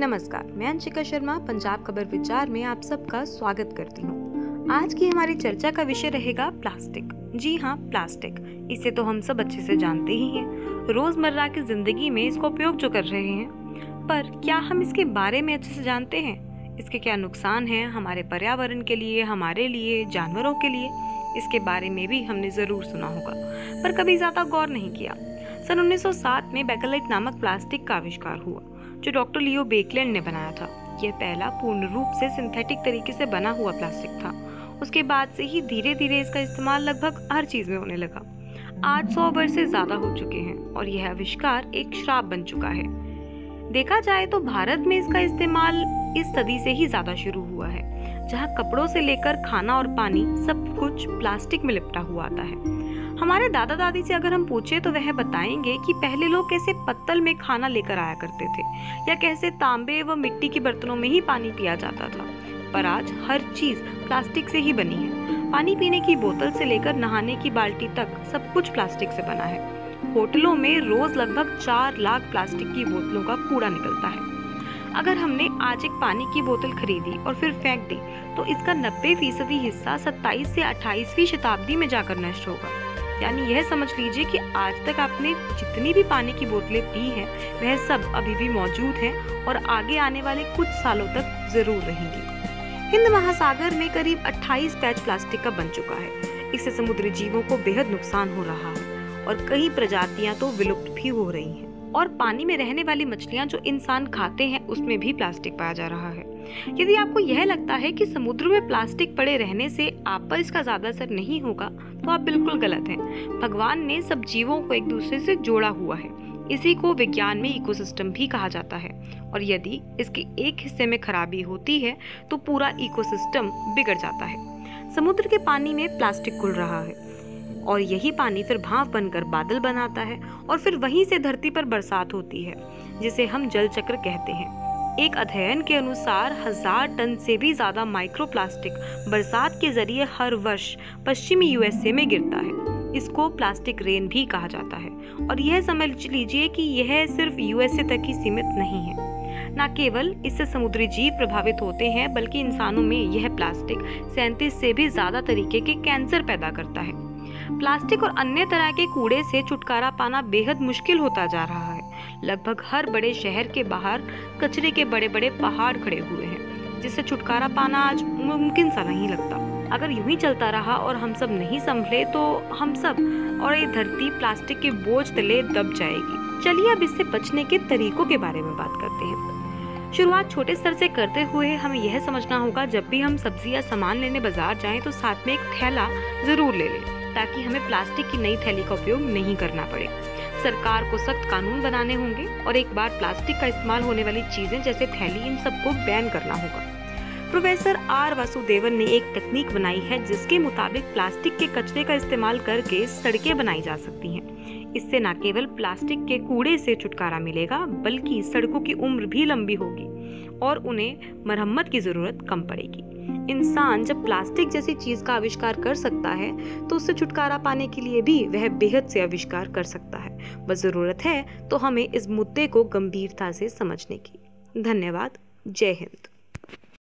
नमस्कार, मैं अंशिका शर्मा पंजाब खबर विचार में आप सबका स्वागत करती हूँ। आज की हमारी चर्चा का विषय रहेगा प्लास्टिक। जी हाँ, प्लास्टिक। इसे तो हम सब अच्छे से जानते ही हैं। रोजमर्रा की जिंदगी में इसका उपयोग जो कर रहे हैं, पर क्या हम इसके बारे में अच्छे से जानते हैं? इसके क्या नुकसान हैं हमारे पर्यावरण के लिए, हमारे लिए, जानवरों के लिए? इसके बारे में भी हमने जरूर सुना होगा, पर कभी ज्यादा गौर नहीं किया। सन 1907 में बेकेलाइट नामक प्लास्टिक का आविष्कार हुआ, जो डॉक्टर लियो बेकलैंड ने बनाया था। यह पहला पूर्ण रूप से सिंथेटिक तरीके से बना हुआ प्लास्टिक था। उसके बाद से ही धीरे धीरे इसका इस्तेमाल लगभग हर चीज में होने लगा। आज 100 वर्ष से ज्यादा हो चुके हैं और यह आविष्कार एक श्राप बन चुका है। देखा जाए तो भारत में इसका इस्तेमाल इस सदी से ही ज्यादा शुरू हुआ है, जहाँ कपड़ों से लेकर खाना और पानी सब कुछ प्लास्टिक में लिपटा हुआ आता है। हमारे दादा दादी से अगर हम पूछे तो वह बताएंगे कि पहले लोग कैसे पत्तल में खाना लेकर आया करते थे, या कैसे तांबे व मिट्टी के बर्तनों में ही पानी पिया जाता था। पर आज हर चीज प्लास्टिक से ही बनी है। पानी पीने की बोतल से लेकर नहाने की बाल्टी तक सब कुछ प्लास्टिक से बना है। होटलों में रोज लगभग 4 लाख प्लास्टिक की बोतलों का कूड़ा निकलता है। अगर हमने आज एक पानी की बोतल खरीदी और फिर फेंक दी, तो इसका 90% हिस्सा 27 से 28वीं शताब्दी में जाकर नष्ट होगा। यानी यह समझ लीजिए कि आज तक आपने जितनी भी पानी की बोतलें पी हैं, वह सब अभी भी मौजूद हैं और आगे आने वाले कुछ सालों तक जरूर रहेंगी। हिंद महासागर में करीब 28 पैच प्लास्टिक का बन चुका है। इससे समुद्री जीवों को बेहद नुकसान हो रहा है और कई प्रजातियां तो विलुप्त भी हो रही हैं। और पानी में रहने वाली मछलियां जो इंसान खाते हैं, उसमें भी प्लास्टिक पाया जा रहा है। यदि आपको यह लगता है कि समुद्र में प्लास्टिक पड़े रहने से आप पर इसका ज्यादा असर नहीं होगा, तो आप बिल्कुल गलत हैं। भगवान ने सब जीवों को एक दूसरे से जोड़ा हुआ है। इसी को विज्ञान में इकोसिस्टम भी कहा जाता है। और यदि इसके एक हिस्से में खराबी होती है, तो पूरा इकोसिस्टम बिगड़ जाता है। समुद्र के पानी में प्लास्टिक घुल रहा है और यही पानी फिर भाप बनकर बादल बनाता है और फिर वहीं से धरती पर बरसात होती है, जिसे हम जल चक्र कहते हैं। एक अध्ययन के अनुसार 1000 टन से भी ज्यादा माइक्रोप्लास्टिक बरसात के जरिए हर वर्ष पश्चिमी यूएसए में गिरता है। इसको प्लास्टिक रेन भी कहा जाता है। और यह समझ लीजिए कि यह सिर्फ यूएसए तक ही सीमित नहीं है। न केवल इससे समुद्री जीव प्रभावित होते हैं, बल्कि इंसानों में यह प्लास्टिक 37 से भी ज्यादा तरीके के कैंसर पैदा करता है। प्लास्टिक और अन्य तरह के कूड़े से छुटकारा पाना बेहद मुश्किल होता जा रहा है। लगभग हर बड़े शहर के बाहर कचरे के बड़े बड़े पहाड़ खड़े हुए हैं, जिससे छुटकारा पाना आज मुमकिन सा नहीं लगता। अगर यूं ही चलता रहा और हम सब नहीं संभले, तो हम सब और ये धरती प्लास्टिक के बोझ तले दब जाएगी। चलिए अब इससे बचने के तरीकों के बारे में बात करते हैं। शुरुआत छोटे स्तर से करते हुए हमें यह समझना होगा, जब भी हम सब्जी या सामान लेने बाजार जाएं, तो साथ में एक थैला जरूर ले लें, ताकि हमें प्लास्टिक की नई थैली का उपयोग नहीं करना पड़े। सरकार को सख्त कानून बनाने होंगे और एक बार प्लास्टिक का इस्तेमाल होने वाली चीजें जैसे थैली, इन सबको बैन करना होगा। प्रोफेसर आर वासुदेवन ने एक तकनीक बनाई है, जिसके मुताबिक प्लास्टिक के कचरे का इस्तेमाल करके सड़कें बनाई जा सकती हैं। इससे न केवल प्लास्टिक के कूड़े से छुटकारा मिलेगा, बल्कि सड़कों की उम्र भी लंबी होगी और उन्हें मरम्मत की जरूरत कम पड़ेगी। इंसान जब प्लास्टिक जैसी चीज का आविष्कार कर सकता है, तो उससे छुटकारा पाने के लिए भी वह बेहद से आविष्कार कर सकता है। बस जरूरत है तो हमें इस मुद्दे को गंभीरता से समझने की। धन्यवाद। जय हिंद।